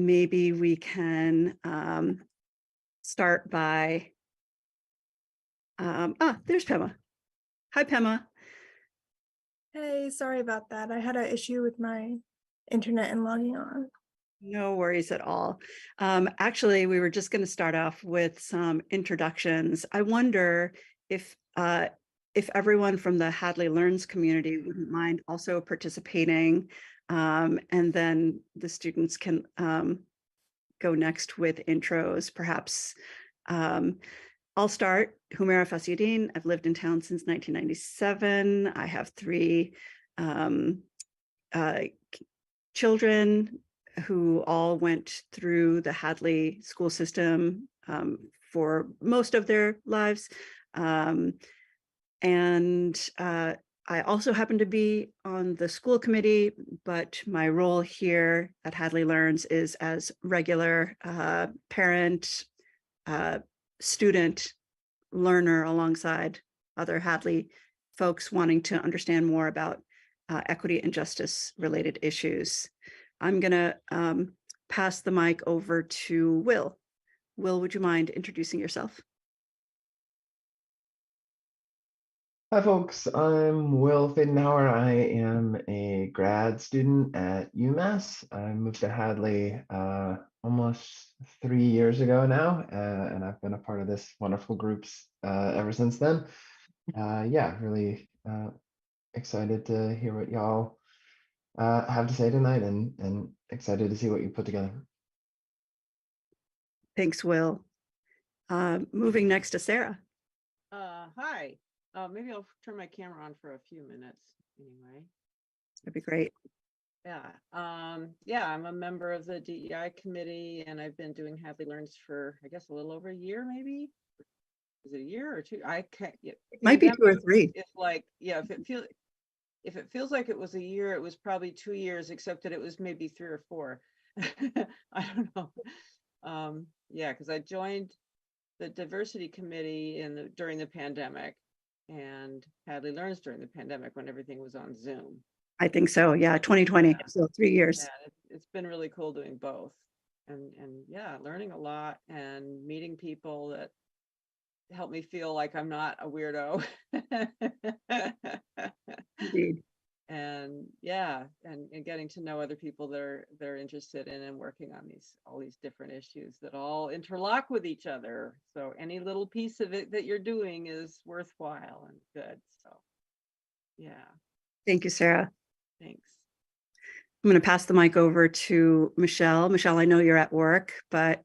maybe we can start by, there's Pema. Hi, Pema. Hey, sorry about that. I had an issue with my internet and logging on. No worries at all. Actually, we were just going to start off with some introductions. I wonder if everyone from the Hadley Learns community wouldn't mind also participating, and then the students can go next with intros. Perhaps I'll start. Humaira Fasyuddin. I've lived in town since 1997. I have three children who all went through the Hadley school system for most of their lives. I also happen to be on the school committee, but my role here at Hadley Learns is as regular parent, student, learner alongside other Hadley folks wanting to understand more about equity and justice related issues. I'm going to pass the mic over to Will. Will, would you mind introducing yourself? Hi folks, I'm Will Fidenauer. I am a grad student at UMass. I moved to Hadley almost 3 years ago now, and I've been a part of this wonderful groups ever since then. Yeah, really excited to hear what y'all have to say tonight, and excited to see what you put together. Thanks, Will. Moving next to Sarah. Hi. Maybe I'll turn my camera on for a few minutes anyway. That'd be great. Yeah. I'm a member of the DEI committee, and I've been doing Hadley Learns for, I guess, a little over a year, maybe. Is it a year or two? I can't. It might be 2 or 3. It's like, yeah, if it feels like it was a year, it was probably 2 years, except that it was maybe 3 or 4. I don't know. Yeah, because I joined the diversity committee during the pandemic, and Hadley Learns during the pandemic when everything was on Zoom. I think so. Yeah, 2020. Yeah. So 3 years. Yeah, it's been really cool doing both, and yeah, learning a lot and meeting people that help me feel like I'm not a weirdo. Indeed. And yeah, and getting to know other people that they're interested in and working on all these different issues that all interlock with each other. So any little piece of it that you're doing is worthwhile and good. So yeah. Thank you, Sarah. Thanks. I'm going to pass the mic over to Michelle. Michelle, I know you're at work, but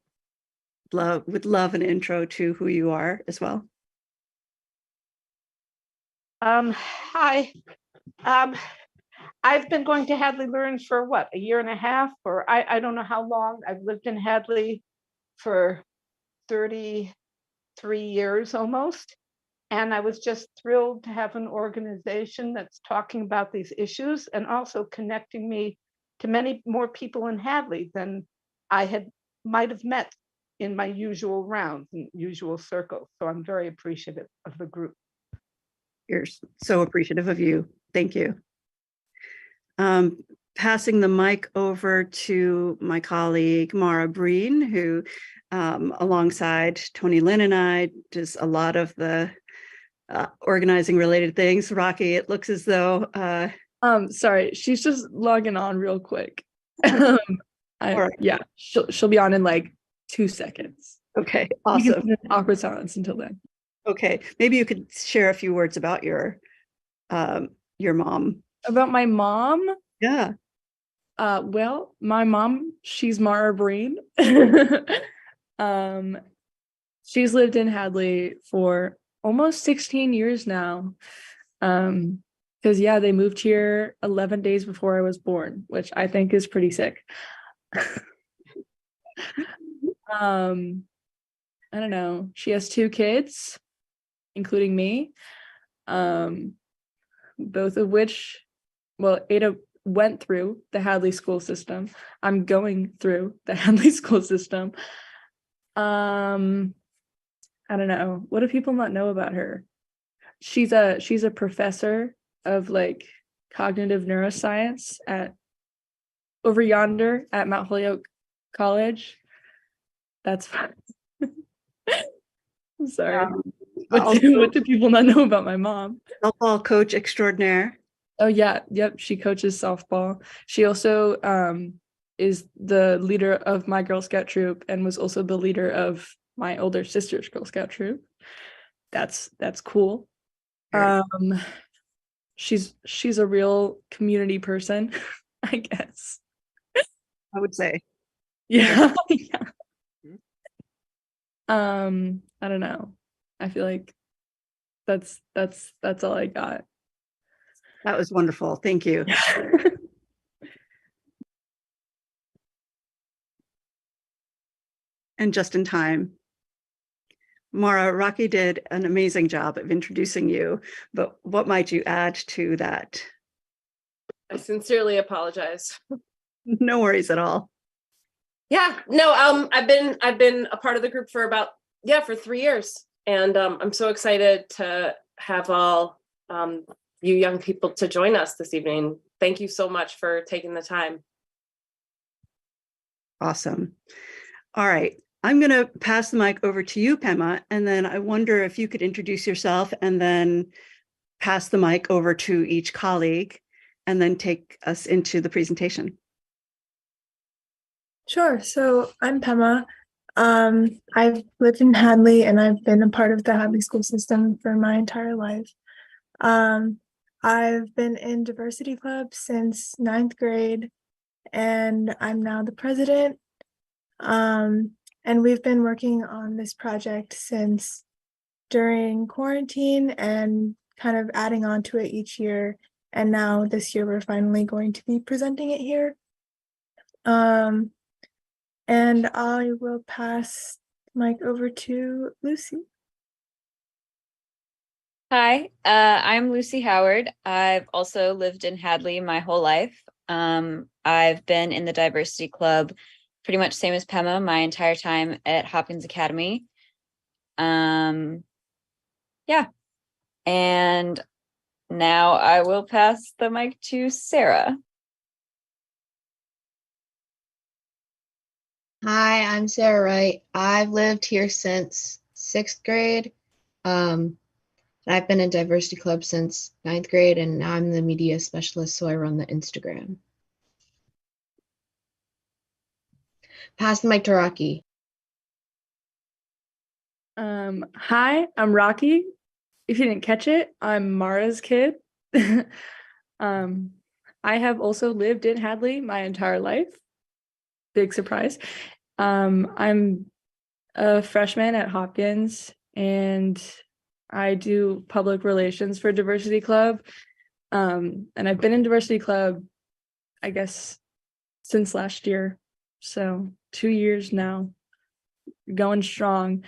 would love an intro to who you are as well. Hi. I've been going to Hadley Learns for what, a year and a half, or I don't know how long. I've lived in Hadley for 33 years almost. And I was just thrilled to have an organization that's talking about these issues and also connecting me to many more people in Hadley than I might have met in my usual rounds and usual circles. So I'm very appreciative of the group. You're so appreciative of you. Thank you. Passing the mic over to my colleague, Mara Breen, who alongside Tony Lynn and I does a lot of the organizing related things. Rocky, it looks as though Sorry, she's just logging on real quick. Right. Yeah, she'll be on in like 2 seconds. Okay, awesome. Awkward silence until then. Okay, maybe you could share a few words about your mom. About my mom? Yeah. Well, my mom, she's Mara Breen. She's lived in Hadley for almost 16 years now. Because yeah, they moved here 11 days before I was born, which I think is pretty sick. I don't know. She has 2 kids, including me. Both of which, well, Ada went through the Hadley school system. I'm going through the Hadley school system. I don't know. What do people not know about her? She's a professor of like cognitive neuroscience over yonder at Mount Holyoke college. That's fine. I'm sorry. Also- What do people not know about my mom? Softball coach extraordinaire. Oh yeah, yep. She coaches softball. She also is the leader of my Girl Scout troop and was also the leader of my older sister's Girl Scout troop. That's cool. Very- She's a real community person, I guess. I would say. Yeah. Yeah. I don't know. I feel like that's all I got. That was wonderful. Thank you. And just in time. Mara, Rocky did an amazing job of introducing you, but what might you add to that? I sincerely apologize. No worries at all. Yeah, no, I've been a part of the group for for 3 years, and I'm so excited to have all you young people to join us this evening. Thank you so much for taking the time. Awesome. All right. I'm going to pass the mic over to you, Pema, and then I wonder if you could introduce yourself and then pass the mic over to each colleague and then take us into the presentation. Sure. So I'm Pema. I've lived in Hadley and I've been a part of the Hadley school system for my entire life. I've been in diversity club since 9th grade and I'm now the president. And we've been working on this project since during quarantine and kind of adding on to it each year. And now this year we're finally going to be presenting it here. And I will pass the mic over to Lucy. Hi, I'm Lucy Howard. I've also lived in Hadley my whole life. I've been in the diversity club pretty much same as Pema my entire time at Hopkins Academy. Yeah, and now I will pass the mic to Sarah. Hi, I'm Sarah Wright. I've lived here since 6th grade. I've been in diversity club since 9th grade, and now I'm the media specialist, so I run the Instagram. Pass the mic to Rocky. Hi, I'm Rocky. If you didn't catch it, I'm Mara's kid. I have also lived in Hadley my entire life. Big surprise. I'm a freshman at Hopkins and I do public relations for Diversity Club. And I've been in Diversity Club, I guess, since last year. So 2 years now, going strong.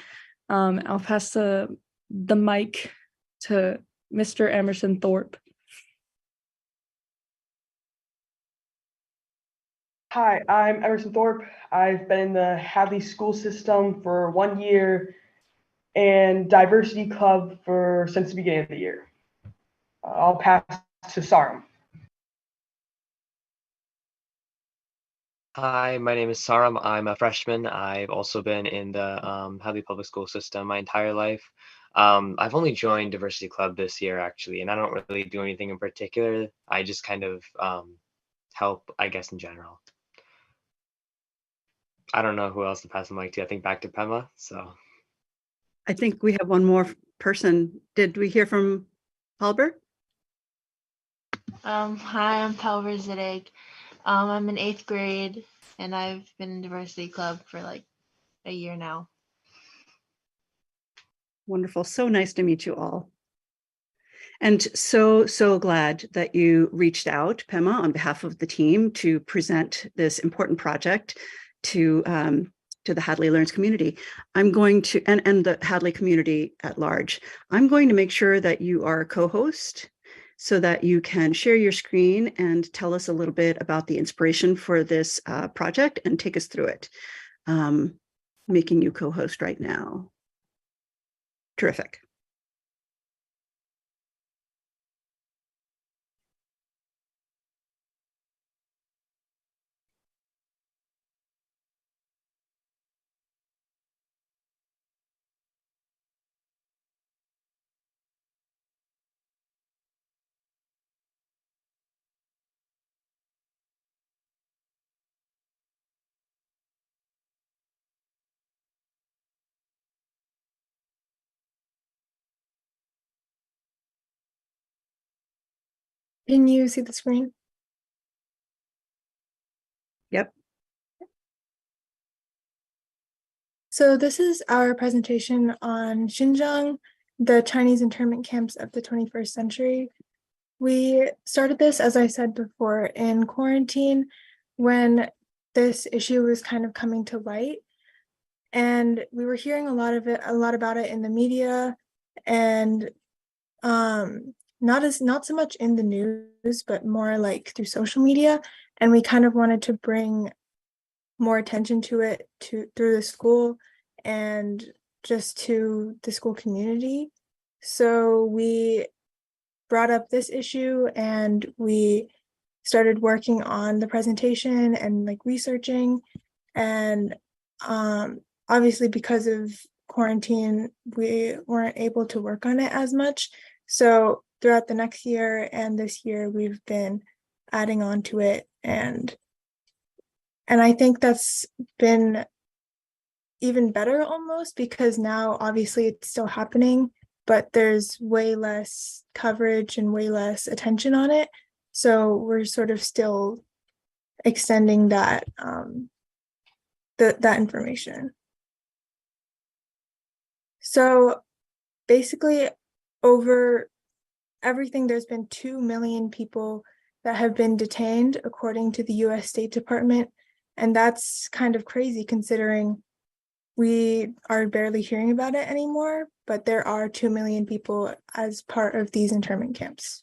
I'll pass the mic to Mr. Emerson Thorpe. Hi, I'm Emerson Thorpe. I've been in the Hadley school system for 1 year and diversity club since the beginning of the year. I'll pass to Saram. Hi, my name is Saram. I'm a freshman. I've also been in the Hadley Public School system my entire life. I've only joined Diversity Club this year, actually, and I don't really do anything in particular. I just kind of help, I guess, in general. I don't know who else to pass the mic to. I think back to Pema. So I think we have one more person. Did we hear from Halber? Hi, I'm Palver Zidek. I'm in 8th grade and I've been in diversity club for like a year now. Wonderful. So nice to meet you all. And so glad that you reached out, Pema, on behalf of the team to present this important project to the Hadley Learns community. I'm going to, and the Hadley community at large. I'm going to make sure that you are a co-host so that you can share your screen and tell us a little bit about the inspiration for this project and take us through it. Making you co-host right now. Terrific. Can you see the screen? Yep. So this is our presentation on Xinjiang, the Chinese internment camps of the 21st century. We started this, as I said before, in quarantine when this issue was kind of coming to light. And we were hearing a lot about it in the media, and not so much in the news, but more like through social media. And we kind of wanted to bring more attention to it through the school and just to the school community. So we brought up this issue and we started working on the presentation and like researching. And obviously because of quarantine, we weren't able to work on it as much. So throughout the next year and this year, we've been adding on to it. And I think that's been even better almost, because now obviously it's still happening, but there's way less coverage and way less attention on it. So we're sort of still extending that that information. So basically, over everything, there's been 2 million people that have been detained, according to the US State Department. And that's kind of crazy considering we are barely hearing about it anymore, but there are 2 million people as part of these internment camps.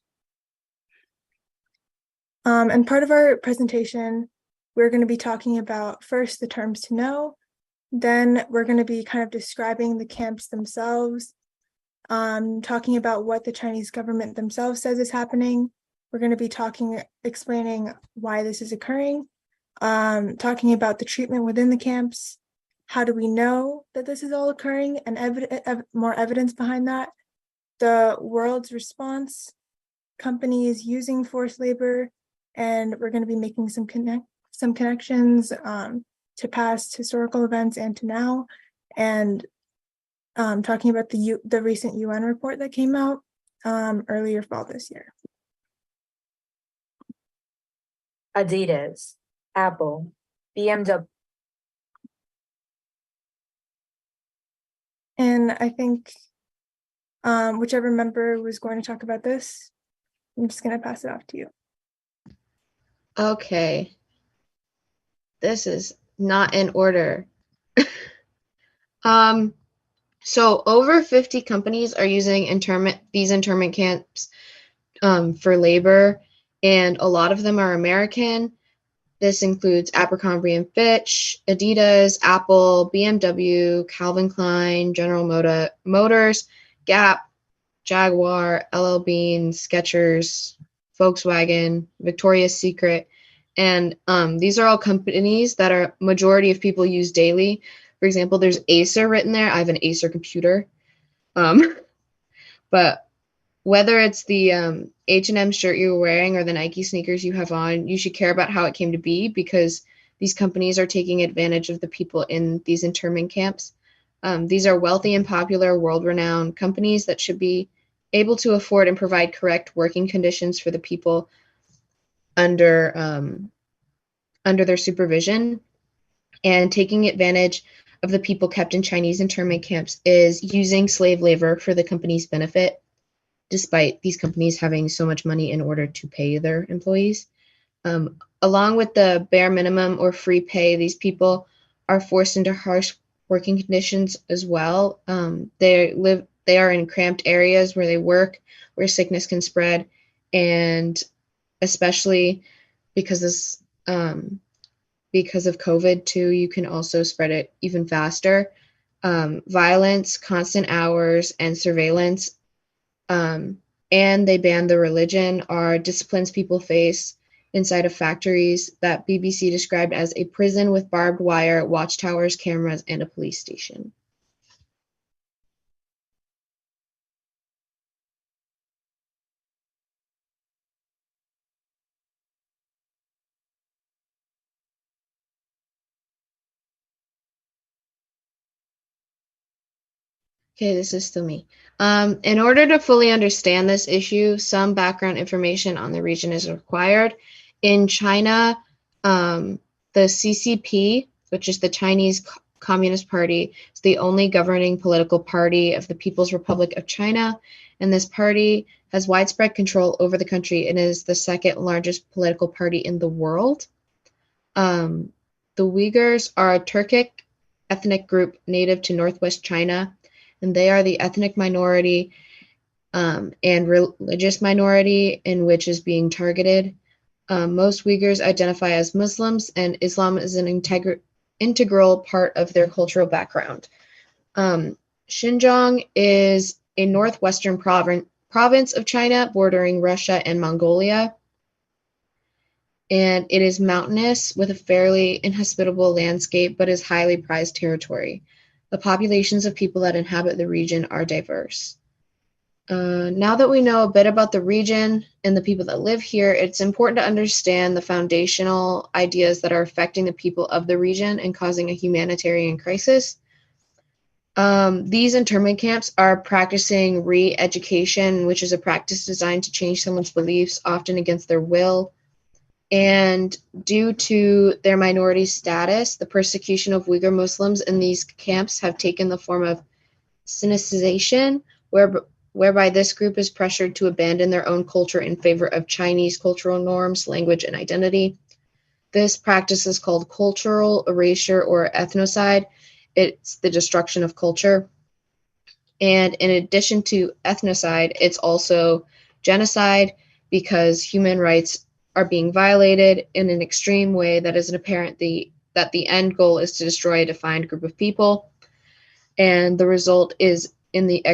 And part of our presentation, we're going to be talking about first the terms to know, then we're going to be kind of describing the camps themselves, talking about what the Chinese government themselves says is happening. We're going to be explaining why this is occurring, talking about the treatment within the camps. How do we know that this is all occurring, and more evidence behind that? The world's response, companies using forced labor, and we're going to be making some connections to past historical events and to now, and talking about the recent UN report that came out earlier fall this year. Adidas, Apple, BMW. And I think whichever member was going to talk about this, I'm just going to pass it off to you. Okay. This is not in order. So over 50 companies are using these internment camps for labor, and a lot of them are American. This includes Abercrombie and Fitch, Adidas, Apple, BMW, Calvin Klein, General Motors, Gap, Jaguar, LL Bean, Skechers, Volkswagen, Victoria's Secret. And these are all companies that are majority of people use daily. For example, there's Acer written there. I have an Acer computer. But whether it's the H&M shirt you're wearing or the Nike sneakers you have on, you should care about how it came to be, because these companies are taking advantage of the people in these internment camps. These are wealthy and popular, world-renowned companies that should be able to afford and provide correct working conditions for the people under their supervision. And taking advantage of the people kept in Chinese internment camps is using slave labor for the company's benefit, despite these companies having so much money in order to pay their employees. Along with the bare minimum or free pay, these people are forced into harsh working conditions as well. They are in cramped areas where they work, where sickness can spread, and especially because of COVID too, you can also spread it even faster. Violence, constant hours, and surveillance, and they ban the religion, are disciplines people face inside of factories that BBC described as a prison with barbed wire, watchtowers, cameras, and a police station. Okay, this is still me. In order to fully understand this issue, some background information on the region is required. In China, the CCP, which is the Chinese Communist Party, is the only governing political party of the People's Republic of China, and this party has widespread control over the country and is the second largest political party in the world. The Uyghurs are a Turkic ethnic group native to northwest China, and they are the ethnic minority and religious minority in which is being targeted. Most Uyghurs identify as Muslims, and Islam is an integral part of their cultural background. Xinjiang is a northwestern province of China bordering Russia and Mongolia, and it is mountainous with a fairly inhospitable landscape, but is highly prized territory. The populations of people that inhabit the region are diverse. Now that we know a bit about the region and the people that live here, it's important to understand the foundational ideas that are affecting the people of the region and causing a humanitarian crisis. These internment camps are practicing re-education, which is a practice designed to change someone's beliefs, often against their will. And due to their minority status, the persecution of Uyghur Muslims in these camps have taken the form of Sinicization, whereby this group is pressured to abandon their own culture in favor of Chinese cultural norms, language, and identity. This practice is called cultural erasure or ethnocide. It's the destruction of culture. And in addition to ethnocide, it's also genocide, because human rights are being violated in an extreme way that is apparent that the end goal is to destroy a defined group of people. And the result is in the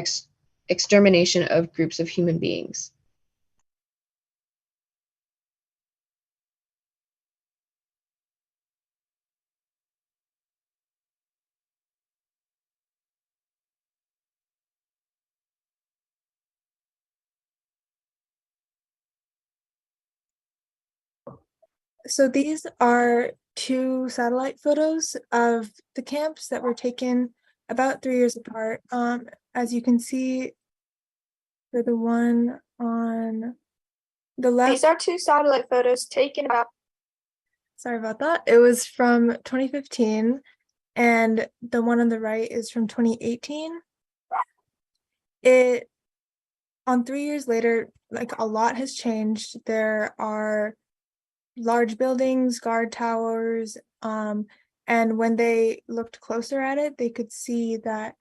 extermination of groups of human beings. So these are two satellite photos of the camps that were taken about 3 years apart. As you can see, for the one on the left. These are two satellite photos taken about. Sorry about that. It was from 2015, and the one on the right is from 2018. On 3 years later, like, a lot has changed. There are large buildings, guard towers, and when they looked closer at it, they could see that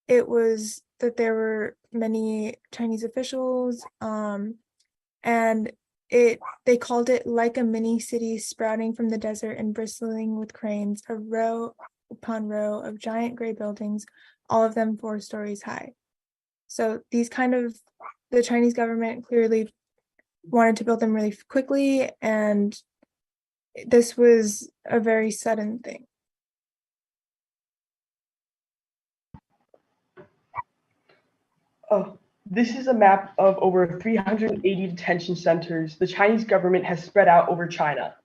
there were many Chinese officials, and they called it like a mini city sprouting from the desert and bristling with cranes, a row upon row of giant gray buildings, all of them 4 stories high. So the Chinese government clearly wanted to build them really quickly, and this was a very sudden thing. Oh, this is a map of over 380 detention centers the Chinese government has spread out over China.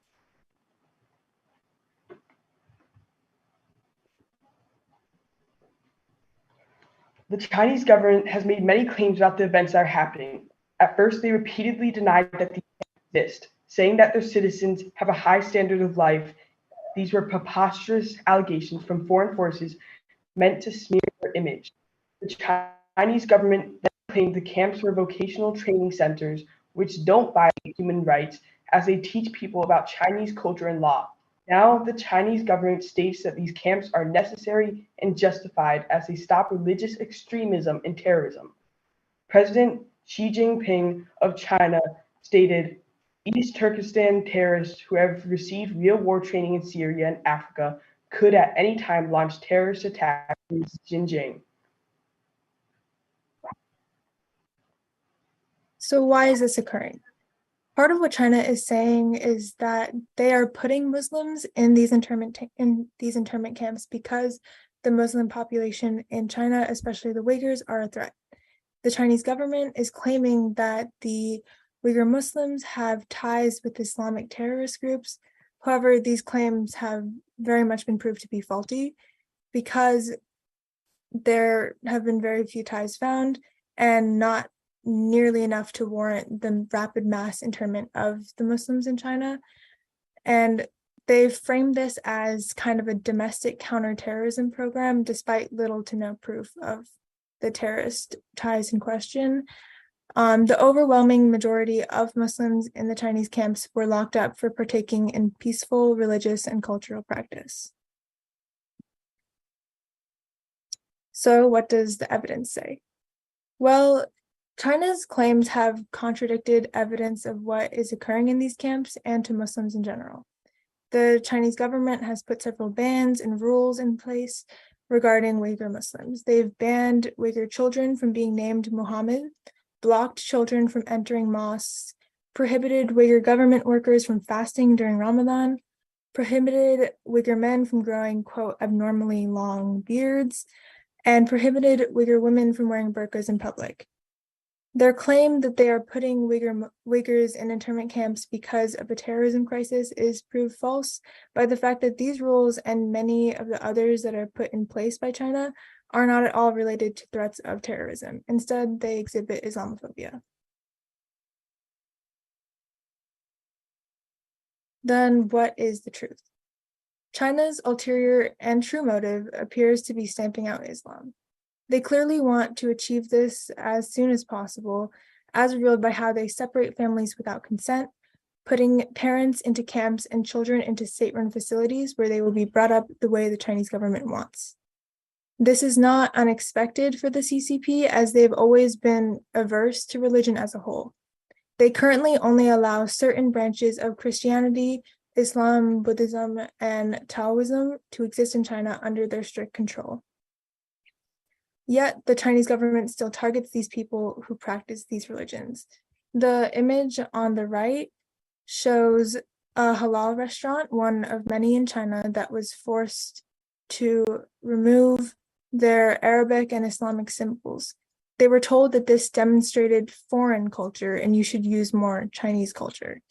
The Chinese government has made many claims about the events that are happening. At first, they repeatedly denied that these exist, saying that their citizens have a high standard of life. These were preposterous allegations from foreign forces meant to smear their image. The Chinese government then claimed the camps were vocational training centers, which don't violate human rights, as they teach people about Chinese culture and law. Now, the Chinese government states that these camps are necessary and justified as they stop religious extremism and terrorism. President Xi Jinping of China stated, East Turkestan terrorists who have received real war training in Syria and Africa could at any time launch terrorist attacks in Xinjiang. So why is this occurring? Part of what China is saying is that they are putting Muslims in these internment camps because the Muslim population in China, especially the Uyghurs, are a threat. The Chinese government is claiming that the Uyghur Muslims have ties with Islamic terrorist groups. However, these claims have very much been proved to be faulty, because there have been very few ties found and not nearly enough to warrant the rapid mass internment of the Muslims in China. And they've framed this as kind of a domestic counterterrorism program, despite little to no proof of the terrorist ties in question. The overwhelming majority of Muslims in the Chinese camps were locked up for partaking in peaceful religious and cultural practice. So what does the evidence say? Well, China's claims have contradicted evidence of what is occurring in these camps and to Muslims in general. The Chinese government has put several bans and rules in place regarding Uyghur Muslims. They've banned Uyghur children from being named Muhammad, blocked children from entering mosques, prohibited Uyghur government workers from fasting during Ramadan, prohibited Uyghur men from growing, quote, abnormally long beards, and prohibited Uyghur women from wearing burqas in public. Their claim that they are putting Uyghurs in internment camps because of a terrorism crisis is proved false by the fact that these rules and many of the others that are put in place by China are not at all related to threats of terrorism. Instead, they exhibit Islamophobia. Then what is the truth? China's ulterior and true motive appears to be stamping out Islam. They clearly want to achieve this as soon as possible, as revealed by how they separate families without consent, putting parents into camps and children into state-run facilities where they will be brought up the way the Chinese government wants. This is not unexpected for the CCP, as they've always been averse to religion as a whole. They currently only allow certain branches of Christianity, Islam, Buddhism, and Taoism to exist in China under their strict control. Yet the Chinese government still targets these people who practice these religions. The image on the right shows a halal restaurant, one of many in China, that was forced to remove their Arabic and Islamic symbols. They were told that this demonstrated foreign culture and you should use more Chinese culture.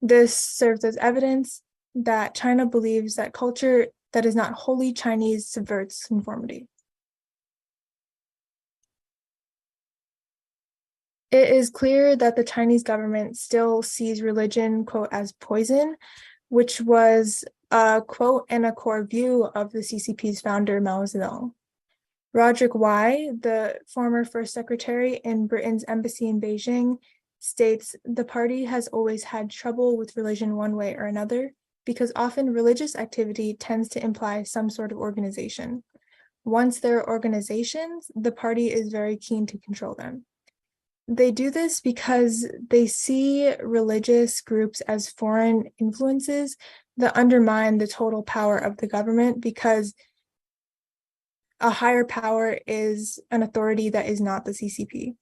This serves as evidence that China believes that culture that is not wholly Chinese subverts conformity. It is clear that the Chinese government still sees religion, quote, as poison, which was a quote and a core view of the CCP's founder, Mao Zedong. Roderick Y., the former first secretary in Britain's embassy in Beijing, states, "The party has always had trouble with religion one way or another, because often religious activity tends to imply some sort of organization. Once there are organizations, the party is very keen to control them. They do this because they see religious groups as foreign influences that undermine the total power of the government, because a higher power is an authority that is not the CCP,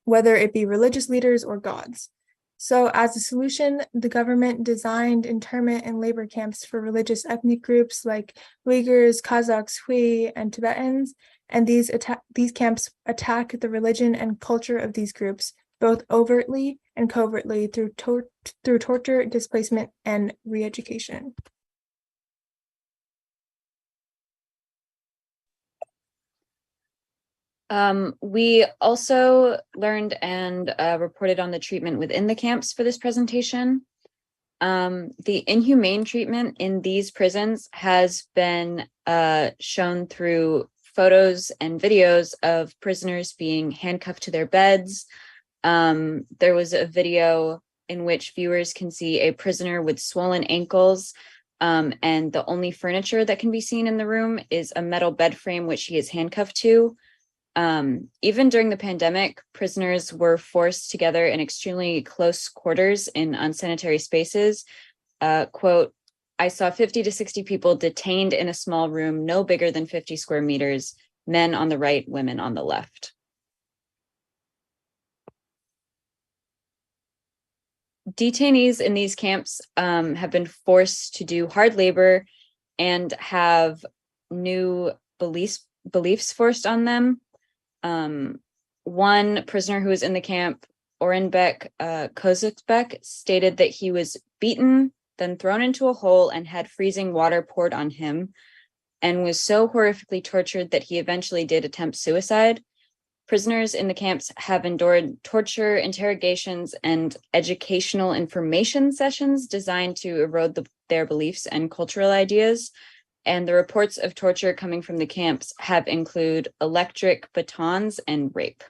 whether it be religious leaders or gods. So as a solution, the government designed internment and labor camps for religious ethnic groups like Uyghurs, Kazakhs, Hui, and Tibetans, and these camps attack the religion and culture of these groups, both overtly and covertly through torture, displacement, and re-education." We also learned and reported on the treatment within the camps for this presentation. The inhumane treatment in these prisons has been shown through photos and videos of prisoners being handcuffed to their beds. There was a video in which viewers can see a prisoner with swollen ankles, and the only furniture that can be seen in the room is a metal bed frame which he is handcuffed to. Even during the pandemic, prisoners were forced together in extremely close quarters in unsanitary spaces. Quote, "I saw 50 to 60 people detained in a small room no bigger than 50 square meters, men on the right, women on the left." Detainees in these camps have been forced to do hard labor and have new beliefs forced on them. One prisoner who was in the camp, Orenbek Kozakbek, stated that he was beaten, then thrown into a hole and had freezing water poured on him. and was so horrifically tortured that he eventually did attempt suicide. Prisoners in the camps have endured torture, interrogations, and educational information sessions designed to erode their beliefs and cultural ideas. And the reports of torture coming from the camps have included electric batons and rape.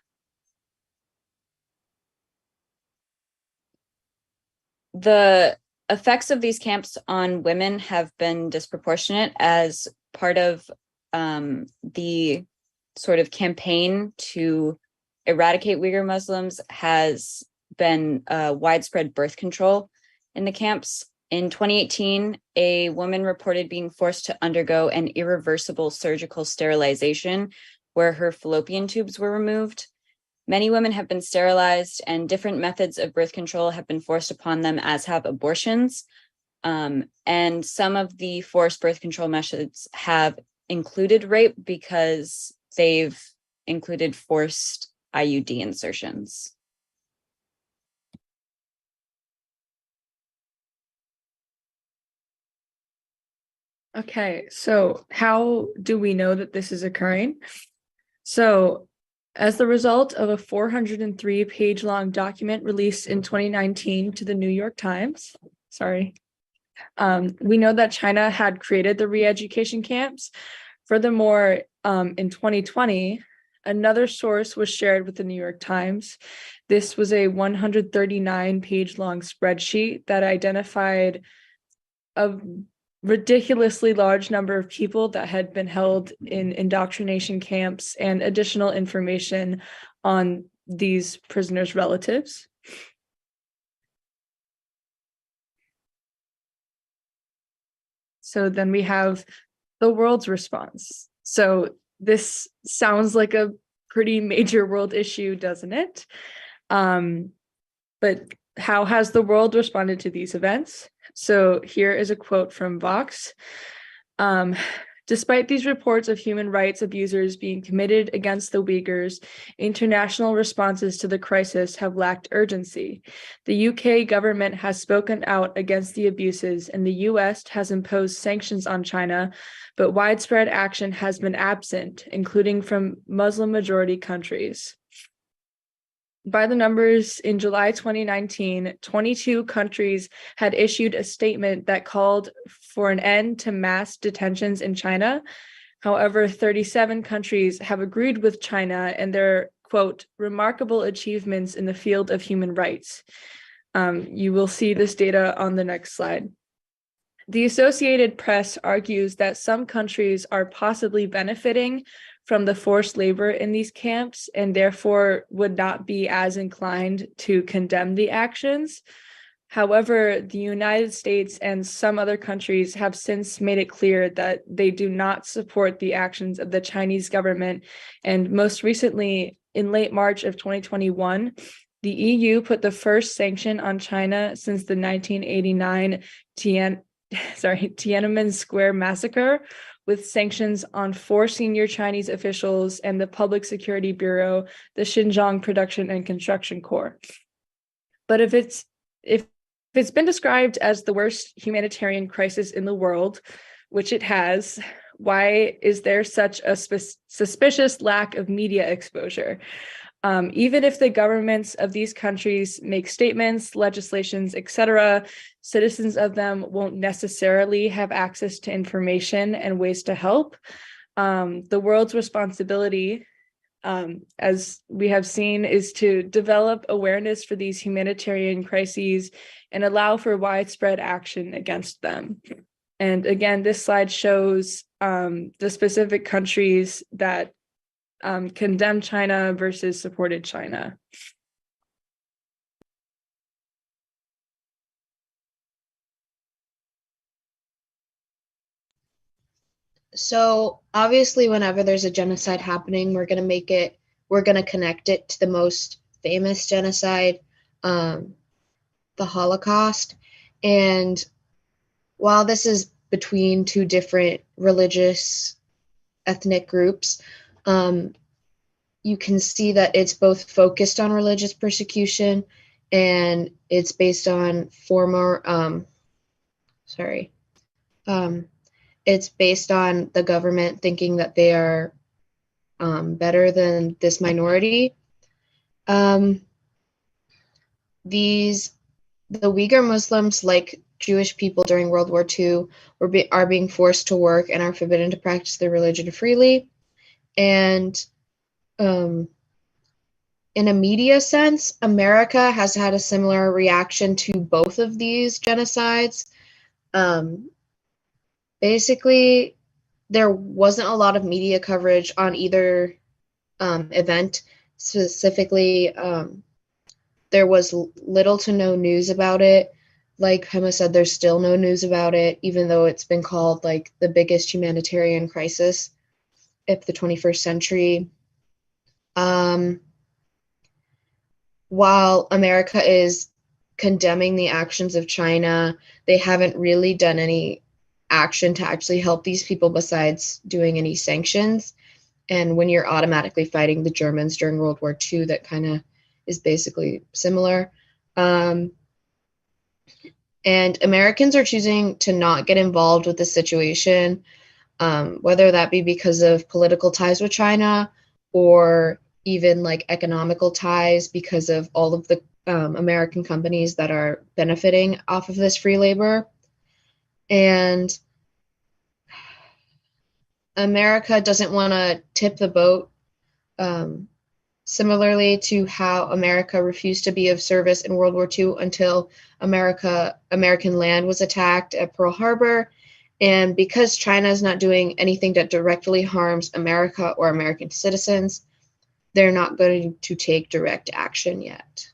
The effects of these camps on women have been disproportionate as part of the sort of campaign to eradicate Uyghur Muslims has been widespread birth control in the camps. In 2018, a woman reported being forced to undergo an irreversible surgical sterilization where her fallopian tubes were removed. Many women have been sterilized, and different methods of birth control have been forced upon them, as have abortions. And some of the forced birth control methods have included rape because they've included forced IUD insertions. Okay, so how do we know that this is occurring? So, as the result of a 403-page long document released in 2019 to the New York Times, we know that China had created the re-education camps. Furthermore, in 2020, another source was shared with the New York Times. This was a 139-page long spreadsheet that identified a ridiculously large number of people that had been held in indoctrination camps and additional information on these prisoners' relatives. So then we have the world's response. So this sounds like a pretty major world issue, doesn't it? But how has the world responded to these events? So here is a quote from Vox. Despite these reports of human rights abusers being committed against the Uyghurs, international responses to the crisis have lacked urgency. The UK government has spoken out against the abuses, and the US has imposed sanctions on China, but widespread action has been absent, including from Muslim-majority countries. By the numbers, in July 2019, 22 countries had issued a statement that called for an end to mass detentions in China. However, 37 countries have agreed with China and their, quote, remarkable achievements in the field of human rights. You will see this data on the next slide. The Associated Press argues that some countries are possibly benefiting from the forced labor in these camps and therefore would not be as inclined to condemn the actions. However, the United States and some other countries have since made it clear that they do not support the actions of the Chinese government. And most recently, in late March of 2021, the EU put the first sanction on China since the 1989 Tiananmen Square massacre, with sanctions on 4 senior Chinese officials and the Public Security Bureau, the Xinjiang Production and Construction Corps. But if it's been described as the worst humanitarian crisis in the world, which it has, why is there such a suspicious lack of media exposure? Even if the governments of these countries make statements, legislations, etc., citizens of them won't necessarily have access to information and ways to help. The world's responsibility, as we have seen, is to develop awareness for these humanitarian crises and allow for widespread action against them. And again, this slide shows the specific countries that condemned China versus supported China. So obviously, whenever there's a genocide happening, we're going to connect it to the most famous genocide, the Holocaust. And while this is between 2 different religious ethnic groups, you can see that it's both focused on religious persecution and it's based on it's based on the government thinking that they are better than this minority. The Uyghur Muslims, like Jewish people during World War II, are being forced to work and are forbidden to practice their religion freely. And in a media sense, America has had a similar reaction to both of these genocides. Basically, there wasn't a lot of media coverage on either event. Specifically, there was little to no news about it. Like Hema said, there's still no news about it, even though it's been called like the biggest humanitarian crisis of the 21st century. While America is condemning the actions of China, they haven't really done any action to actually help these people besides doing any sanctions. And when you're automatically fighting the Germans during World War II, that kind of is basically similar. And Americans are choosing to not get involved with the situation, whether that be because of political ties with China or even like economical ties because of all of the American companies that are benefiting off of this free labor. And America doesn't want to tip the boat, similarly to how America refused to be of service in World War II until American land was attacked at Pearl Harbor. And because China is not doing anything that directly harms America or American citizens, they're not going to take direct action yet.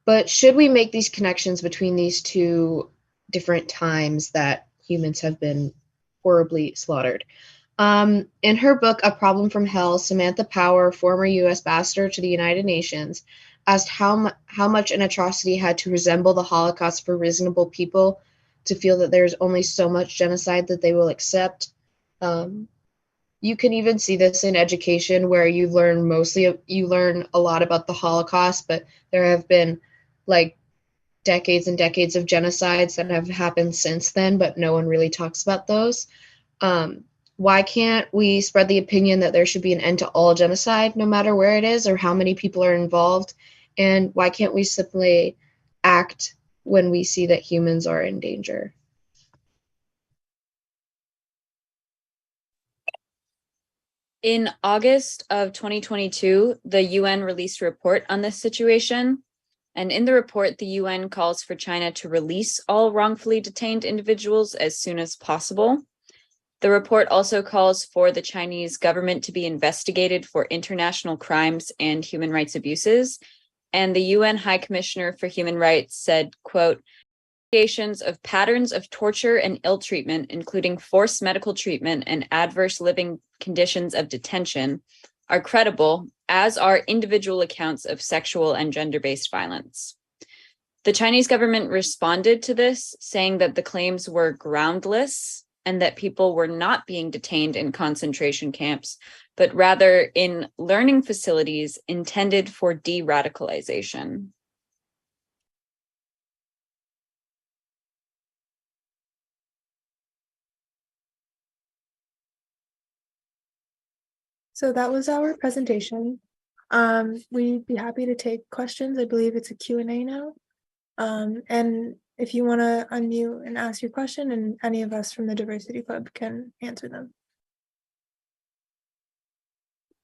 But should we make these connections between these two different times that humans have been horribly slaughtered? In her book, A Problem from Hell, Samantha Power, former U.S. ambassador to the United Nations, asked how much an atrocity had to resemble the Holocaust for reasonable people to feel that there's only so much genocide that they will accept. You can even see this in education, where you learn a lot about the Holocaust, but there have been like decades and decades of genocides that have happened since then, but no one really talks about those. Why can't we spread the opinion that there should be an end to all genocide, no matter where it is or how many people are involved? And why can't we simply act when we see that humans are in danger? In August of 2022, the UN released a report on this situation. And in the report, the UN calls for China to release all wrongfully detained individuals as soon as possible. The report also calls for the Chinese government to be investigated for international crimes and human rights abuses. And the UN High Commissioner for Human Rights said, quote, "Allegations of patterns of torture and ill treatment, including forced medical treatment and adverse living conditions of detention, are credible, as are individual accounts of sexual and gender-based violence." The Chinese government responded to this, saying that the claims were groundless and that people were not being detained in concentration camps, but rather in learning facilities intended for de-radicalization. So that was our presentation. We'd be happy to take questions. I believe it's a Q&A now. And if you want to unmute and ask your question, and any of us from the Diversity Club can answer them.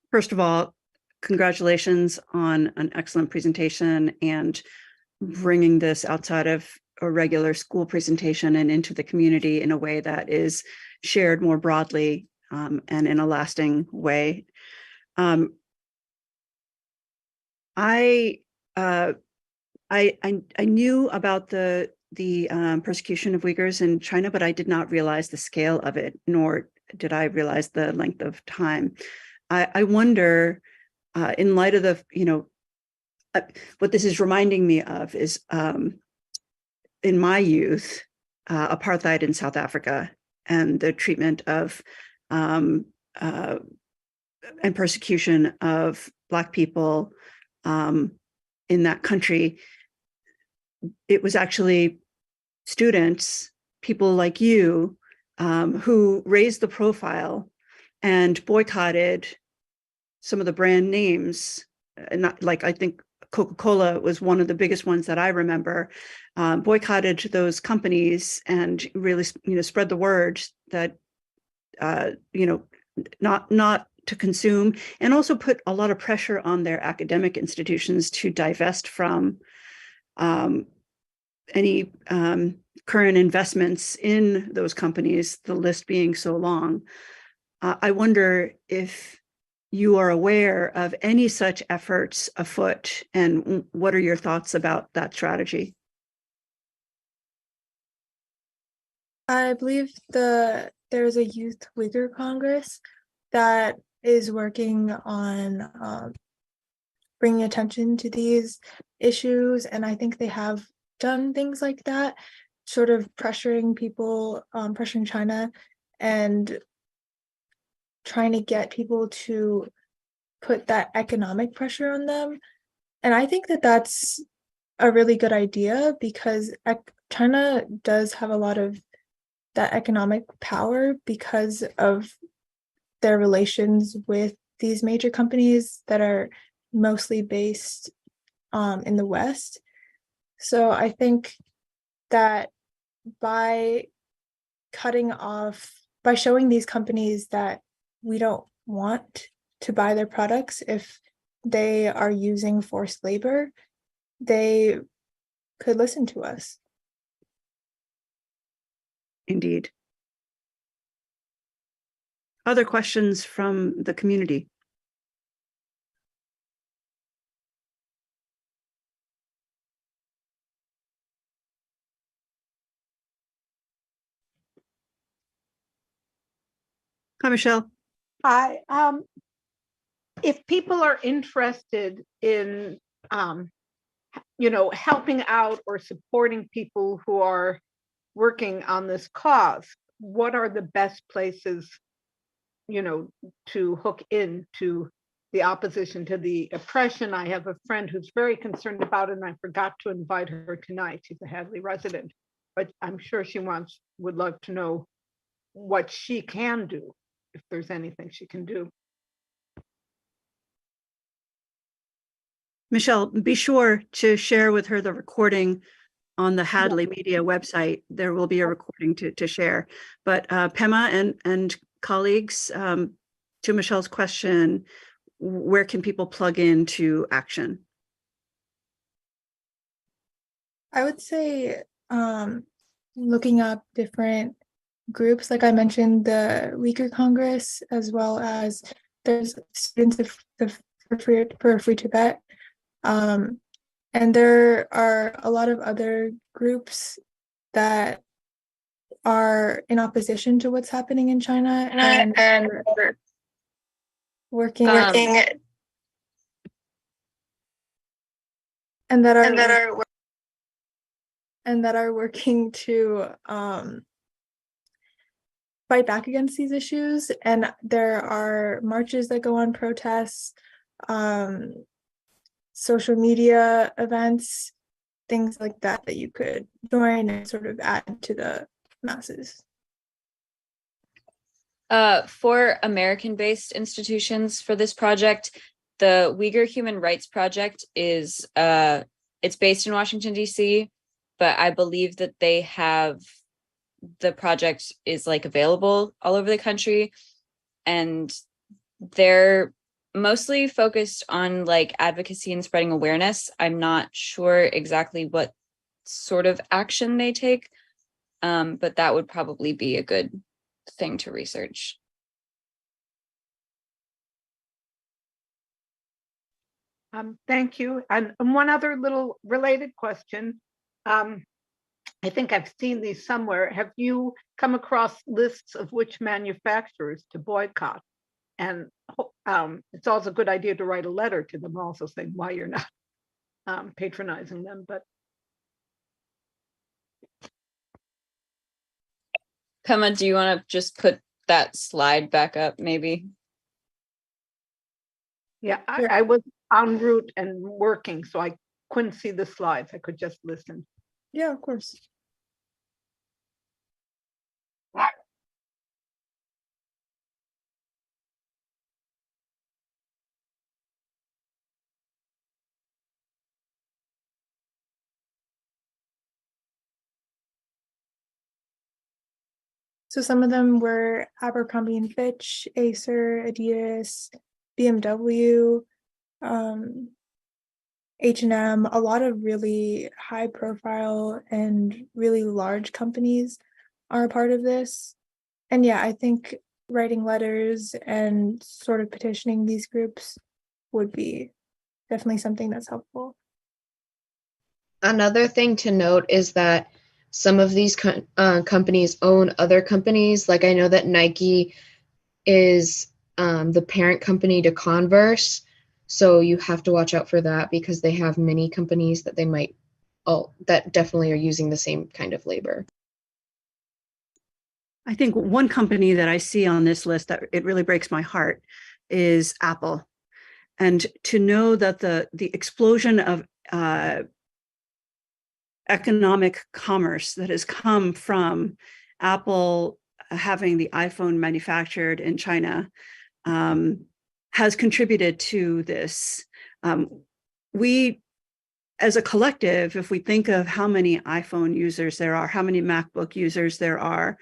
First of all, congratulations on an excellent presentation and bringing this outside of a regular school presentation and into the community in a way that is shared more broadly and in a lasting way. I knew about the persecution of Uyghurs in China, but I did not realize the scale of it, nor did I realize the length of time. I wonder, in light of the, what this is reminding me of is, in my youth, apartheid in South Africa and the treatment of and persecution of Black people in that country. it was actually students, people like you, who raised the profile and boycotted some of the brand names. And not like, I think Coca-Cola was one of the biggest ones that I remember, boycotted those companies and really, spread the word that, not to consume, and also put a lot of pressure on their academic institutions to divest from any current investments in those companies, the list being so long. I wonder if you are aware of any such efforts afoot, and what are your thoughts about that strategy? I believe there's a Youth Uyghur Congress that is working on bringing attention to these issues, and I think they have done things like that, sort of pressuring people, pressuring China, and trying to get people to put that economic pressure on them. And I think that that's a really good idea, because China does have a lot of that economic power because of their relations with these major companies that are mostly based in the West. So I think that by showing these companies that we don't want to buy their products if they are using forced labor, they could listen to us. Indeed. Other questions from the community? Hi, Michelle. Hi. If people are interested in, helping out or supporting people who are working on this cause, what are the best places, to hook into the opposition to the oppression? I have a friend who's very concerned about it, and I forgot to invite her tonight. She's a Hadley resident, but I'm sure she would love to know what she can do, if there's anything she can do. Michelle, be sure to share with her the recording on the Hadley Media website. There will be a recording to share. But Pema and colleagues, to Michelle's question, where can people plug into action? I would say looking up different groups, like I mentioned, the Uyghur Congress, as well as there's Students for Free Tibet. And there are a lot of other groups that are in opposition to what's happening in China and working and that are working to fight back against these issues. And there are marches that go on, protests, social media events, things like that you could join and sort of add to the masses. For American-based institutions for this project, the Uyghur Human Rights Project is it's based in Washington, D.C., but I believe that the project is like available all over the country, and they're mostly focused on like advocacy and spreading awareness. I'm not sure exactly what sort of action they take, but that would probably be a good thing to research. Thank you. And one other little related question. I think I've seen these somewhere. Have you come across lists of which manufacturers to boycott? And it's also a good idea to write a letter to them also saying why you're not patronizing them. But Pema, do you want to just put that slide back up, maybe? Yeah, I was en route and working, so I couldn't see the slides. I could just listen. Yeah, of course. So some of them were Abercrombie and Fitch, Acer, Adidas, BMW, H&M, a lot of really high profile and really large companies are a part of this. And yeah, I think writing letters and sort of petitioning these groups would be definitely something that's helpful. Another thing to note is that some of these companies own other companies. Like I know that Nike is the parent company to Converse. So you have to watch out for that because they have many companies that they might, that definitely are using the same kind of labor. I think one company that I see on this list that it really breaks my heart is Apple. And to know that the explosion of economic commerce that has come from Apple having the iPhone manufactured in China has contributed to this. We, as a collective, if we think of how many iPhone users there are, how many MacBook users there are,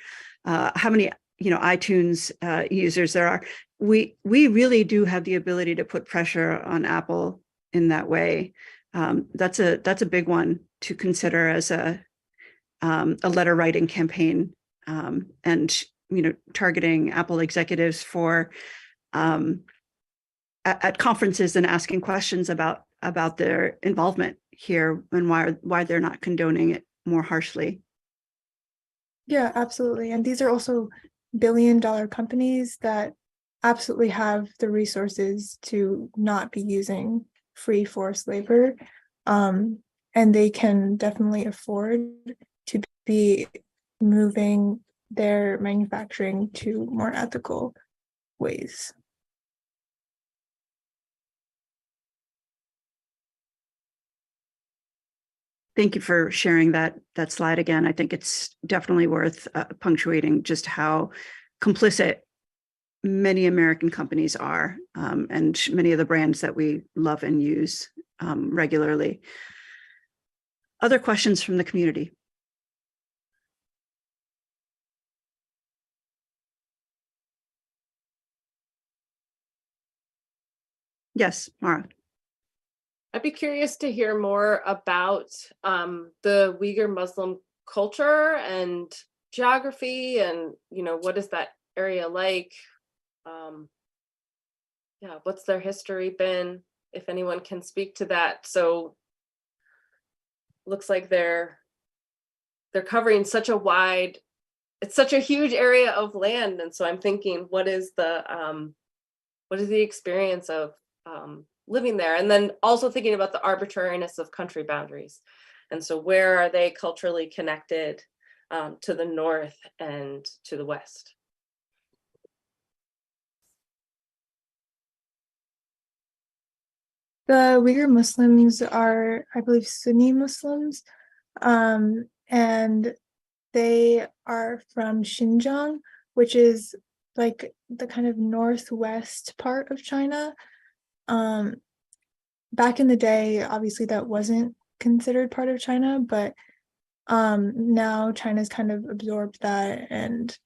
how many iTunes users there are, we really do have the ability to put pressure on Apple in that way. That's a big one to consider as a letter writing campaign, and targeting Apple executives for at conferences and asking questions about their involvement here and why they're not condoning it more harshly. Yeah, absolutely. And these are also billion-dollar companies that absolutely have the resources to not be using free forced labor. And they can definitely afford to be moving their manufacturing to more ethical ways. Thank you for sharing that slide again. I think it's definitely worth punctuating just how complicit many American companies are, and many of the brands that we love and use regularly. Other questions from the community? Yes, Mara. I'd be curious to hear more about the Uyghur Muslim culture and geography, and what is that area like? Yeah, what's their history been? If anyone can speak to that. So looks like they're covering such a wide, it's such a huge area of land, and so I'm thinking, what is the experience of living there? And then also thinking about the arbitrariness of country boundaries. And so where are they culturally connected to the north and to the west? The Uyghur Muslims are, I believe, Sunni Muslims, and they are from Xinjiang, which is like the kind of northwest part of China. Back in the day, obviously that wasn't considered part of China, but now China's kind of absorbed that and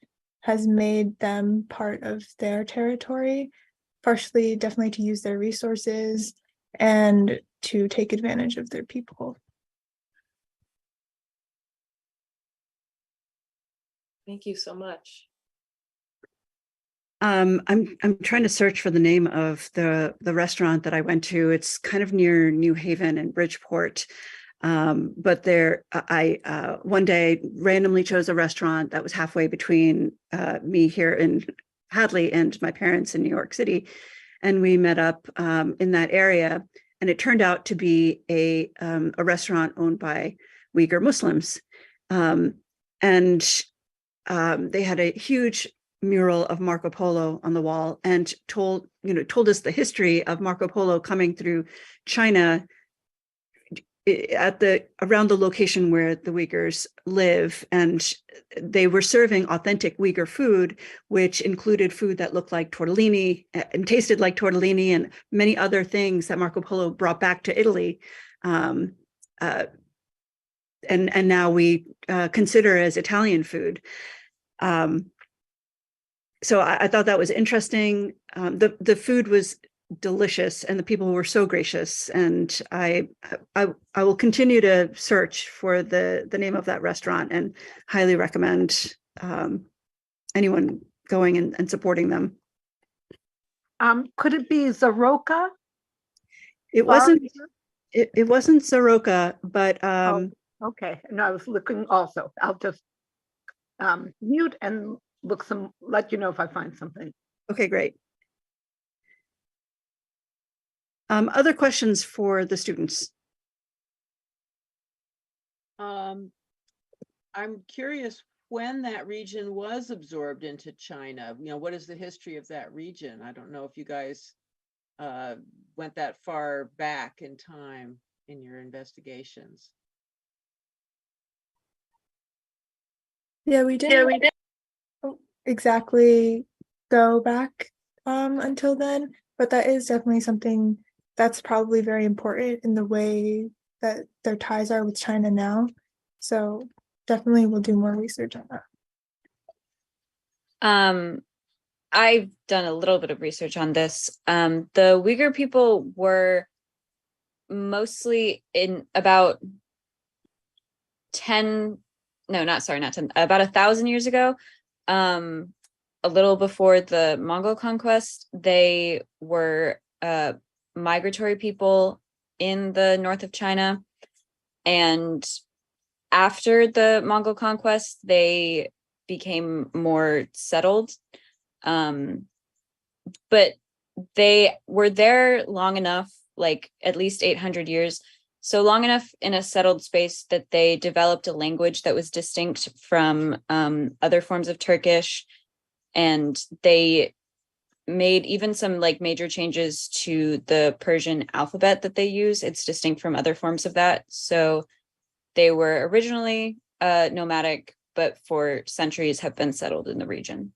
has made them part of their territory, partially definitely to use their resources and to take advantage of their people. Thank you so much. I'm trying to search for the name of the restaurant that I went to. It's kind of near New Haven and Bridgeport. But there, I one day randomly chose a restaurant that was halfway between me here in Hadley and my parents in New York City, and we met up in that area. And it turned out to be a restaurant owned by Uyghur Muslims, and they had a huge mural of Marco Polo on the wall and told us the history of Marco Polo coming through China around the location where the Uyghurs live, and they were serving authentic Uyghur food, which included food that looked like tortellini and tasted like tortellini and many other things that Marco Polo brought back to Italy. And now we consider as Italian food. So I thought that was interesting. The food was delicious and the people were so gracious, and I will continue to search for the name of that restaurant and highly recommend anyone going and supporting them. Could it be Zaroka? It wasn't Soroka, but Okay, no, I was looking also. I'll just mute and let you know if I find something. Okay, great. Other questions for the students? I'm curious when that region was absorbed into China. What is the history of that region? I don't know if you guys went that far back in time in your investigations. Yeah, we didn't exactly go back until then, but that is definitely something that's probably very important in the way that their ties are with China now. So definitely we'll do more research on that. I've done a little bit of research on this. The Uyghur people were mostly in about not 10, about 1,000 years ago, a little before the Mongol conquest. They were migratory people in the north of China, and after the Mongol conquest, they became more settled. But they were there long enough, like at least 800 years, so long enough in a settled space that they developed a language that was distinct from other forms of Turkish, and they made even some like major changes to the Persian alphabet that they use. It's distinct from other forms of that. So they were originally nomadic, but for centuries have been settled in the region.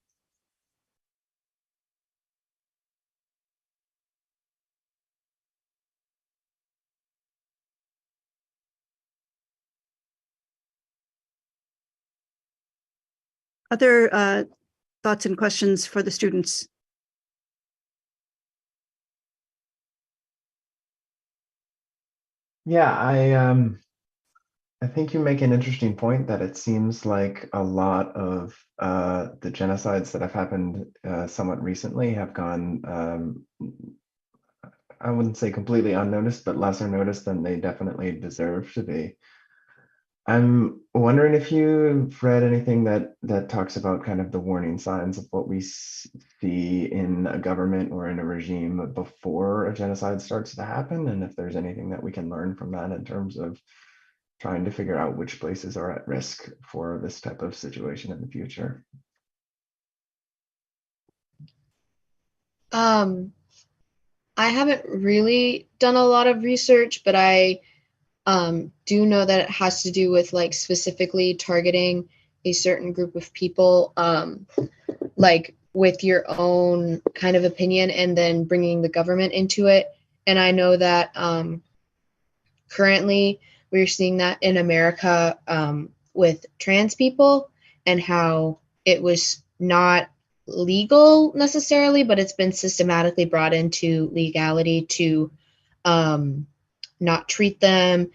Other thoughts and questions for the students? Yeah, I think you make an interesting point that it seems like a lot of the genocides that have happened somewhat recently have gone, I wouldn't say completely unnoticed, but lesser noticed than they definitely deserve to be. I'm wondering if you've read anything that talks about kind of the warning signs of what we see in a government or in a regime before a genocide starts to happen, and if there's anything that we can learn from that in terms of trying to figure out which places are at risk for this type of situation in the future. I haven't really done a lot of research, but I do know that it has to do with like specifically targeting a certain group of people, like with your own kind of opinion and then bringing the government into it. And I know that currently we're seeing that in America with trans people, and how it was not legal necessarily, but it's been systematically brought into legality to not treat them,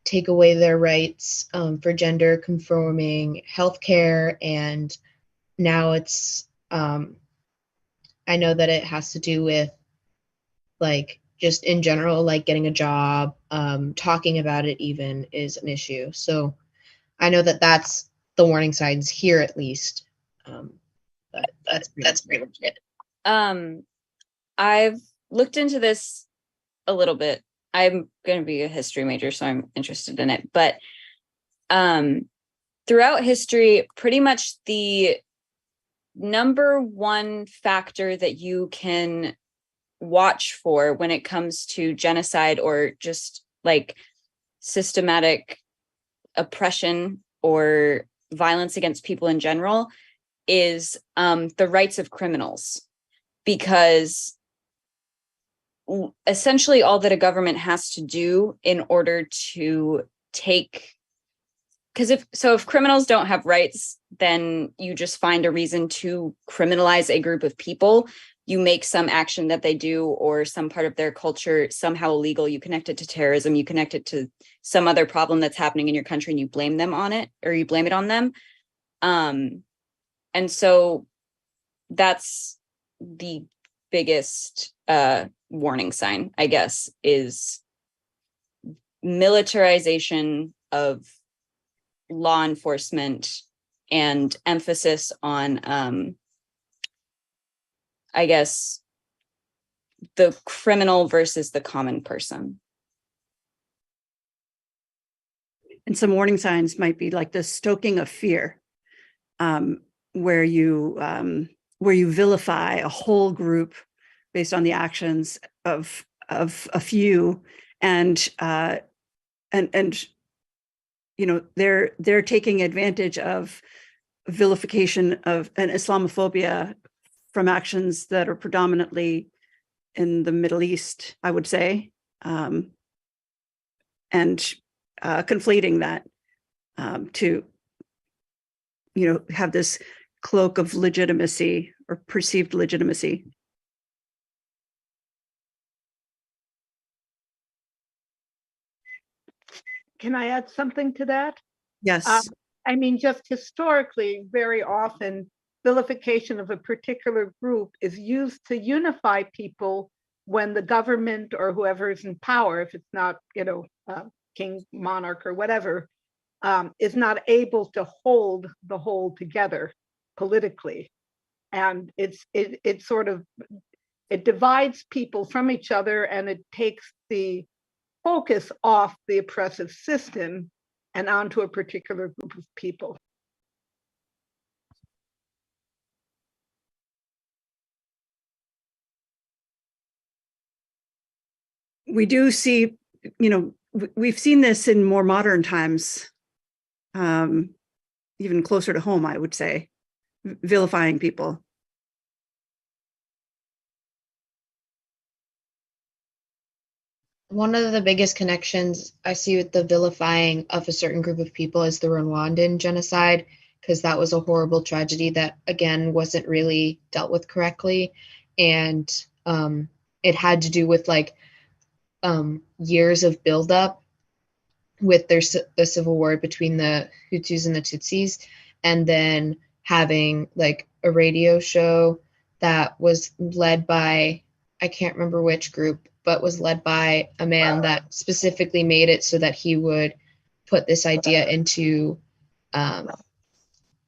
take away their rights for gender conforming healthcare. And now it's, I know that it has to do with like just in general, like getting a job, talking about it even is an issue. So I know that that's the warning signs here at least. But that's pretty much it. I've looked into this a little bit. I'm going to be a history major, so I'm interested in it. But throughout history, pretty much the number one factor that you can watch for when it comes to genocide or just like systematic oppression or violence against people in general is the rights of criminals, because essentially all that a government has to do in order to take, because if criminals don't have rights, then you just find a reason to criminalize a group of people. You make some action that they do or some part of their culture somehow illegal. You connect it to terrorism, you connect it to some other problem that's happening in your country, and you blame them on it, or you blame it on them. And so that's the biggest warning sign, I guess, is militarization of law enforcement and emphasis on, I guess, the criminal versus the common person. And some warning signs might be like the stoking of fear, where you vilify a whole group based on the actions of a few, and you know, they're taking advantage of vilification of an Islamophobia from actions that are predominantly in the Middle East, I would say, and conflating that to, you know, have this cloak of legitimacy or perceived legitimacy. Can I add something to that? Yes. I mean, just historically, very often vilification of a particular group is used to unify people when the government or whoever is in power, if it's not, you know, king, monarch, or whatever, is not able to hold the whole together politically. And it sort of, it divides people from each other, and it takes the focus off the oppressive system and onto a particular group of people. We do see, you know, we've seen this in more modern times, even closer to home, I would say, vilifying people. One of the biggest connections I see with the vilifying of a certain group of people is the Rwandan genocide, because that was a horrible tragedy that, again, wasn't really dealt with correctly. And it had to do with like years of buildup with the civil war between the Hutus and the Tutsis, and then having like a radio show that was led by, I can't remember which group, but was led by a man that specifically made it so that he would put this idea into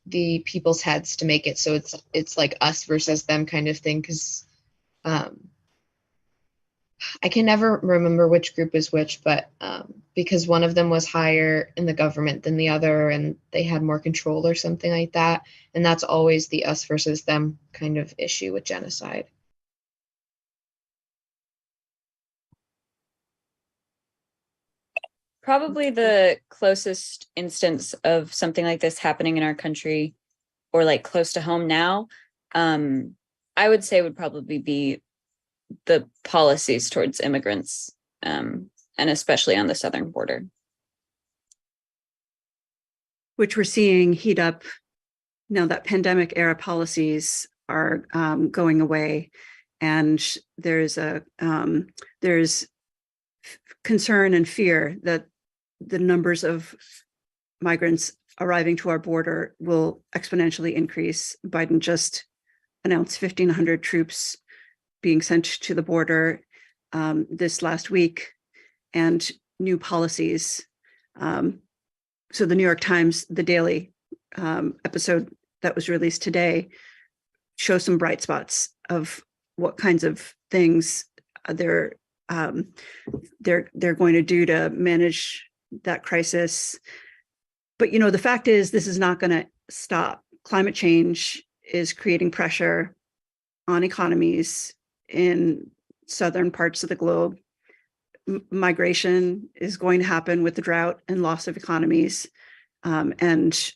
the people's heads to make it so it's like us versus them kind of thing, because I can never remember which group is which, but because one of them was higher in the government than the other, and they had more control or something like that. And that's always the us versus them kind of issue with genocide. Probably the closest instance of something like this happening in our country, or like close to home now, I would say would probably be the policies towards immigrants, and especially on the southern border. Which we're seeing heat up now that pandemic era policies are going away, and there's concern and fear that the numbers of migrants arriving to our border will exponentially increase. Biden just announced 1,500 troops being sent to the border this last week, and new policies. So the New York Times, the daily episode that was released today, shows some bright spots of what kinds of things they're going to do to manage that crisis. But, you know, the fact is, this is not going to stop. Climate change is creating pressure on economies in southern parts of the globe. migration is going to happen with the drought and loss of economies. And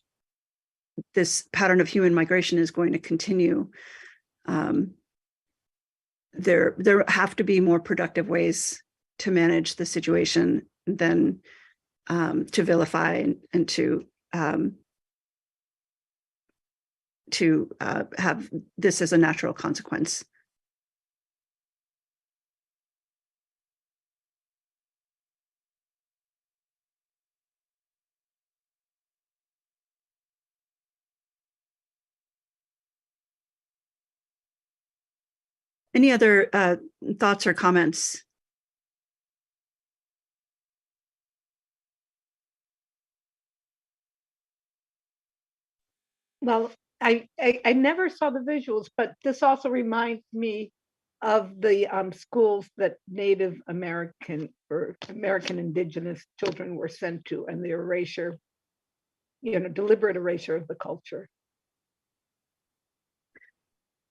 this pattern of human migration is going to continue. There have to be more productive ways to manage the situation than to vilify and to have this as a natural consequence. Any other thoughts or comments? Well, I never saw the visuals, but this also reminds me of the schools that Native American or American Indigenous children were sent to, and the erasure, deliberate erasure of the culture.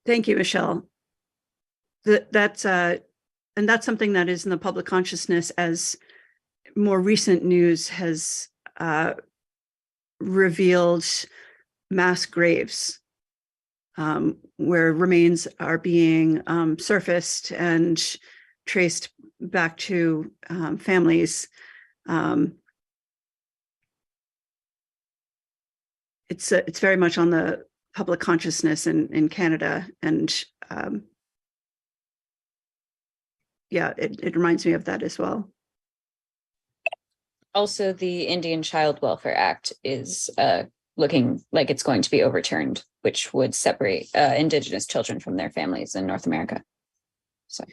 Thank you, Michelle. That's something that is in the public consciousness as more recent news has revealed mass graves where remains are being surfaced and traced back to families. It's very much on the public consciousness in Canada, and yeah, it reminds me of that as well. Also, the Indian Child Welfare Act is looking like it's going to be overturned, which would separate Indigenous children from their families in North America. So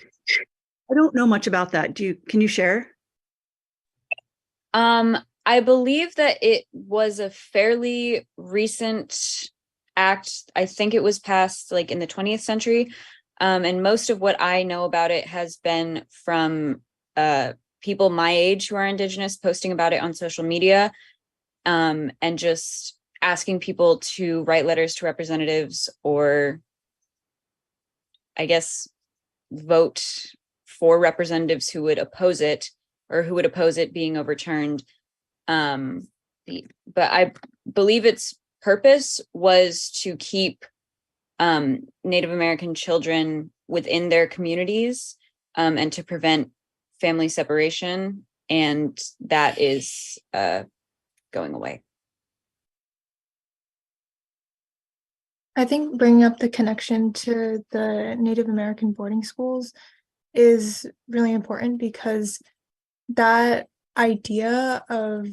I don't know much about that. Can you share? I believe that it was a fairly recent act. I think it was passed like in the 20th century. And most of what I know about it has been from people my age who are Indigenous posting about it on social media, and just asking people to write letters to representatives, or I guess vote for representatives who would oppose it, or who would oppose it being overturned. But I believe its purpose was to keep Native American children within their communities, and to prevent family separation, and that is going away. I think bringing up the connection to the Native American boarding schools is really important, because that idea of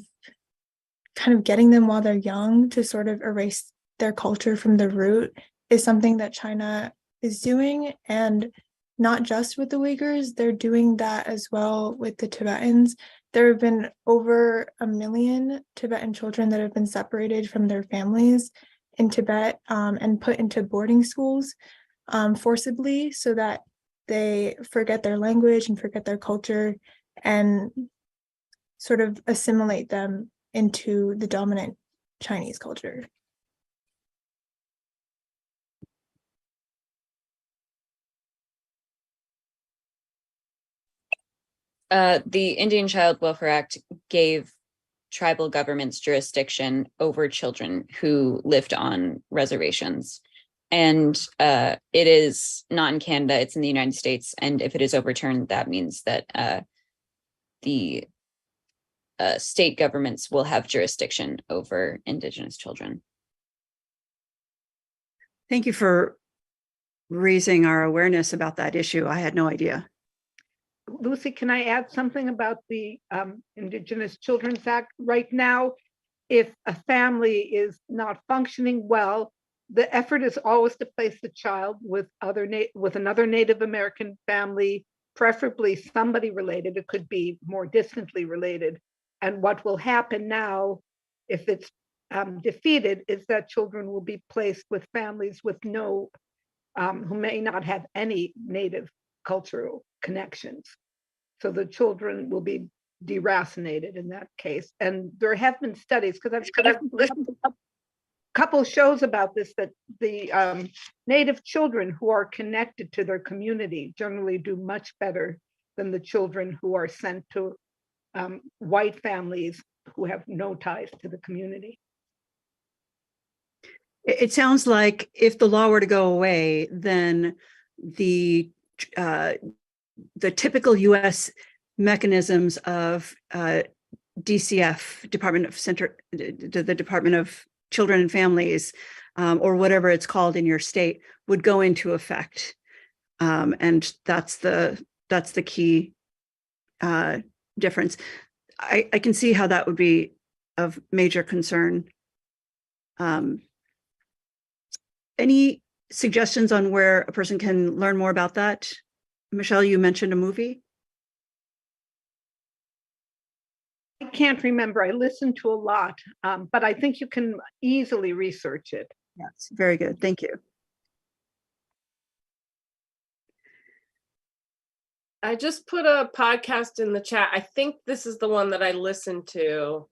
kind of getting them while they're young to sort of erase their culture from the root is something that China is doing, and not just with the Uyghurs, they're doing that as well with the Tibetans. There have been over 1 million Tibetan children that have been separated from their families in Tibet, and put into boarding schools forcibly, so that they forget their language and forget their culture and sort of assimilate them into the dominant Chinese culture. The Indian Child Welfare Act gave tribal governments jurisdiction over children who lived on reservations. And it is not in Canada, it's in the United States. And if it is overturned, that means that the state governments will have jurisdiction over Indigenous children. Thank you for raising our awareness about that issue. I had no idea. Lucy, can I add something about the Indigenous Children's Act? Right now, if a family is not functioning well, the effort is always to place the child with another Native American family, preferably somebody related. It could be more distantly related. And what will happen now, if it's defeated, is that children will be placed with families with who may not have any Native cultural connections. So the children will be deracinated in that case. And there have been studies, because I've listened to a couple shows about this, that the Native children who are connected to their community generally do much better than the children who are sent to white families who have no ties to the community. It sounds like if the law were to go away, then the typical U.S. mechanisms of DCF, the Department of Children and Families, or whatever it's called in your state, would go into effect, and that's the key difference. I can see how that would be of major concern. Any suggestions on where a person can learn more about that? Michelle, you mentioned a movie. I can't remember. I listened to a lot, but I think you can easily research it. Yes, very good. Thank you. I just put a podcast in the chat. I think this is the one that I listened to.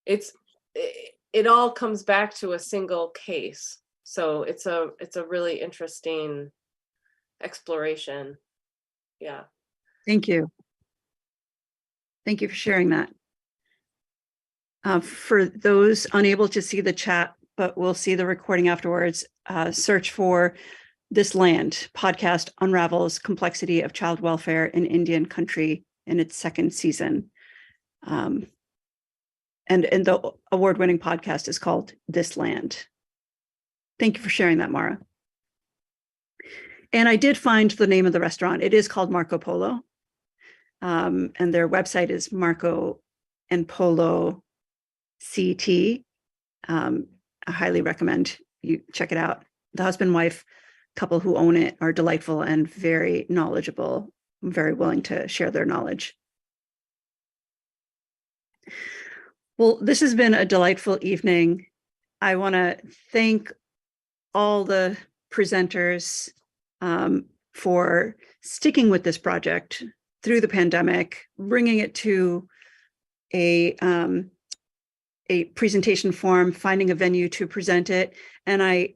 It all comes back to a single case. So it's a really interesting exploration. Yeah. Thank you. Thank you for sharing that. For those unable to see the chat, but will see the recording afterwards, search for This Land podcast unravels complexity of child welfare in Indian country in its second season. And the award-winning podcast is called This Land. Thank you for sharing that, Mara. And I did find the name of the restaurant. It is called Marco Polo. And their website is Marco and Polo CT. I highly recommend you check it out. The husband and wife couple who own it are delightful and very knowledgeable, very willing to share their knowledge. Well, this has been a delightful evening. I want to thank all the presenters for sticking with this project through the pandemic, bringing it to a presentation form, finding a venue to present it. And I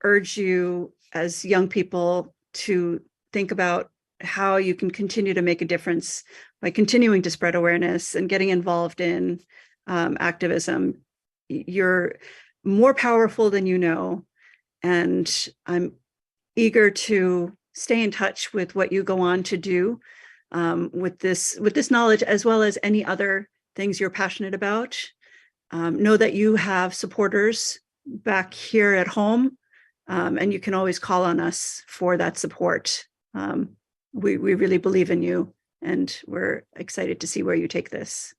urge you as young people to think about how you can continue to make a difference by continuing to spread awareness and getting involved in activism. You're more powerful than you know, and I'm eager to stay in touch with what you go on to do with this knowledge, as well as any other things you're passionate about. Know that you have supporters back here at home, and you can always call on us for that support. We really believe in you, and we're excited to see where you take this.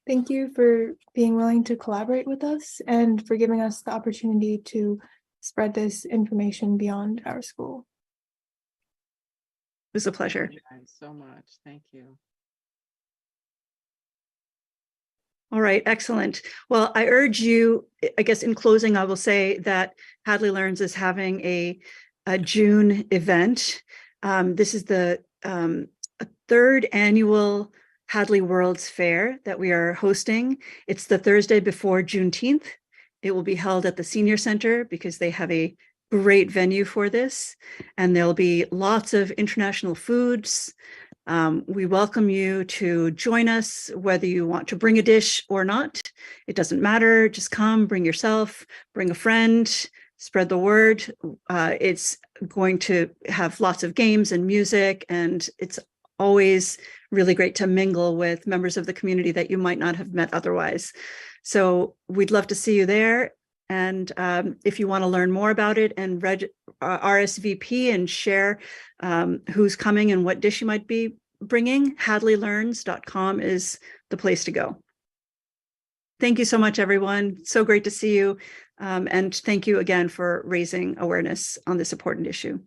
Thank you for being willing to collaborate with us and for giving us the opportunity to spread this information beyond our school. It was a pleasure. Thank you guys so much. Thank you. All right, excellent. Well, I urge you, I guess in closing, I will say that Hadley Learns is having a June event. This is the third annual Hadley World's Fair that we are hosting. It's the Thursday before Juneteenth. It will be held at the Senior Center because they have a great venue for this. And there'll be lots of international foods. We welcome you to join us, whether you want to bring a dish or not. It doesn't matter. Just come, bring yourself, bring a friend, spread the word. It's going to have lots of games and music, and it's always really great to mingle with members of the community that you might not have met otherwise. So we'd love to see you there. And if you want to learn more about it and RSVP and share who's coming and what dish you might be bringing, hadleylearns.com is the place to go. Thank you so much, everyone. So great to see you. And thank you again for raising awareness on this important issue.